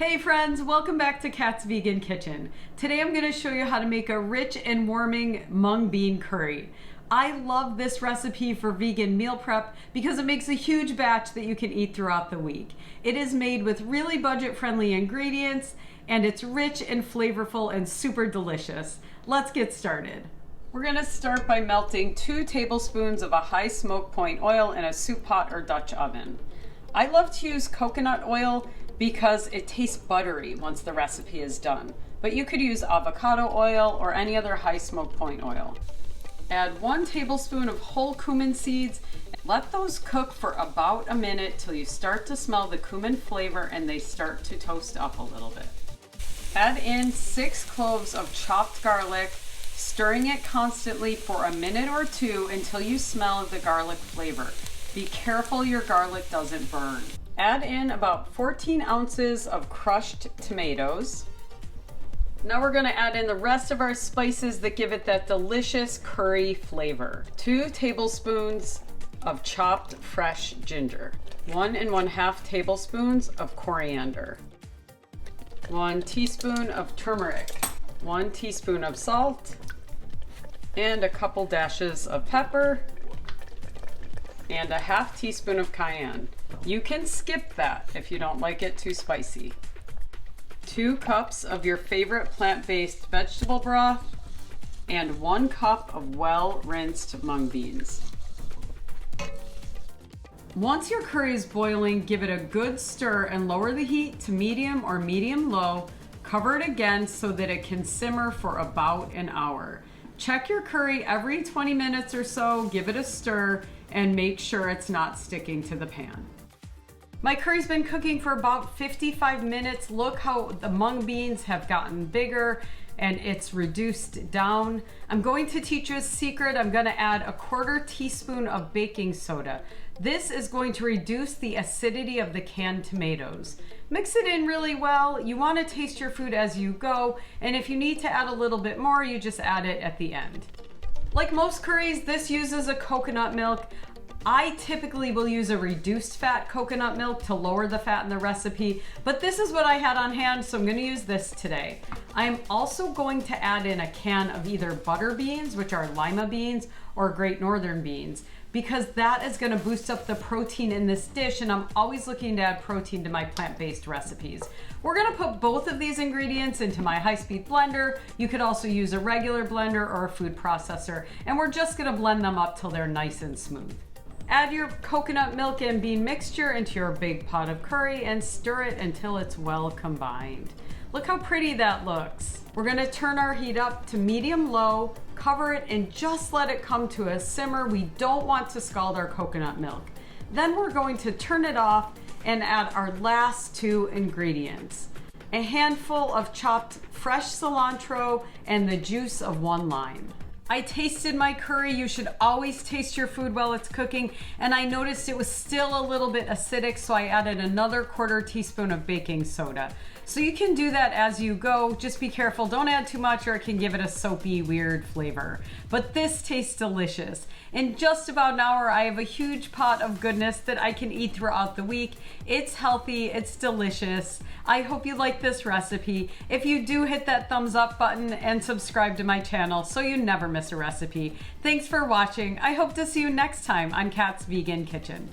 Hey friends, welcome back to Kat's Vegan Kitchen. Today I'm going to show you how to make a rich and warming mung bean curry. I love this recipe for vegan meal prep because it makes a huge batch that you can eat throughout the week. It is made with really budget-friendly ingredients and it's rich and flavorful and super delicious. Let's get started. We're going to start by melting 2 tablespoons of a high smoke point oil in a soup pot or Dutch oven. I love to use coconut oil because it tastes buttery once the recipe is done. But you could use avocado oil or any other high smoke point oil. Add 1 tablespoon of whole cumin seeds. Let those cook for about a minute till you start to smell the cumin flavor and they start to toast up a little bit. Add in 6 cloves of chopped garlic, stirring it constantly for a minute or 2 until you smell the garlic flavor. Be careful your garlic doesn't burn. Add in about 14 ounces of crushed tomatoes. Now we're going to add in the rest of our spices that give it that delicious curry flavor. 2 tablespoons of chopped fresh ginger. 1 1/2 tablespoons of coriander. 1 teaspoon of turmeric. 1 teaspoon of salt. And a couple dashes of pepper. And a 1/2 teaspoon of cayenne. You can skip that if you don't like it too spicy. 2 cups of your favorite plant-based vegetable broth and 1 cup of well-rinsed mung beans. Once your curry is boiling, give it a good stir and lower the heat to medium or medium-low. Cover it again so that it can simmer for about an hour. Check your curry every 20 minutes or so, give it a stir, and make sure it's not sticking to the pan. My curry's been cooking for about 55 minutes. Look how the mung beans have gotten bigger and it's reduced down. I'm going to teach you a secret. I'm going to add a 1/4 teaspoon of baking soda. This is going to reduce the acidity of the canned tomatoes. Mix it in really well. You want to taste your food as you go, and if you need to add a little bit more, you just add it at the end. Like most curries, this uses a coconut milk. I typically will use a reduced fat coconut milk to lower the fat in the recipe, but this is what I had on hand, so I'm going to use this today. I'm also going to add in a can of either butter beans, which are lima beans, or Great Northern beans, because that is going to boost up the protein in this dish, and I'm always looking to add protein to my plant-based recipes. We're going to put both of these ingredients into my high-speed blender. You could also use a regular blender or a food processor, and we're just going to blend them up till they're nice and smooth. Add your coconut milk and bean mixture into your big pot of curry and stir it until it's well combined. Look how pretty that looks. We're going to turn our heat up to medium-low, cover it, and just let it come to a simmer. We don't want to scald our coconut milk. Then we're going to turn it off and add our last 2 ingredients. A handful of chopped fresh cilantro and the juice of 1 lime. I tasted my curry. You should always taste your food while it's cooking, and I noticed it was still a little bit acidic, so I added another 1/4 teaspoon of baking soda. So you can do that as you go. Just be careful, don't add too much or it can give it a soapy, weird flavor. But this tastes delicious. In just about an hour, I have a huge pot of goodness that I can eat throughout the week. It's healthy, it's delicious. I hope you like this recipe. If you do, hit that thumbs up button and subscribe to my channel so you never miss a recipe. Thanks for watching. I hope to see you next time on Kat's Vegan Kitchen.